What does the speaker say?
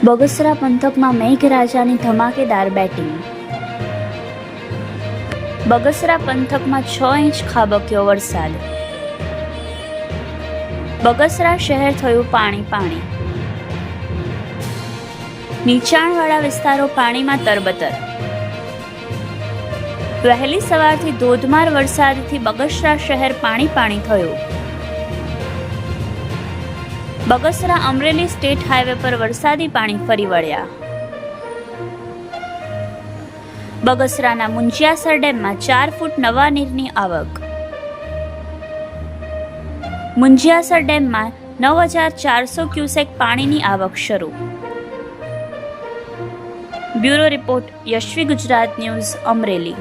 બગસરા પંથકમાં મેઘરાજાની ધમાકેદાર બેટિંગ. બગસરા પંથકમાં 6 ઇંચ ખાબક્યો વરસાદ. બગસરા શહેર થયું પાણી. નીચાણવાળા વિસ્તારો પાણીમાં તરબતર. વહેલી સવારથી ધોધમાર વરસાદથી બગસરા શહેર પાણી થયું. બગસરા અમરેલી સ્ટેટ હાઈવે પર વરસાદી પાણી ફરી વળ્યા. બગસરાના મુંજિયાસર ડેમમાં 4 ફૂટ નવા નીરની આવક. મુંજિયાસર ડેમમાં 9,400 ક્યુસેક પાણીની આવક શરૂ. Bureau report, Yashvi Gujarat news, Amreli.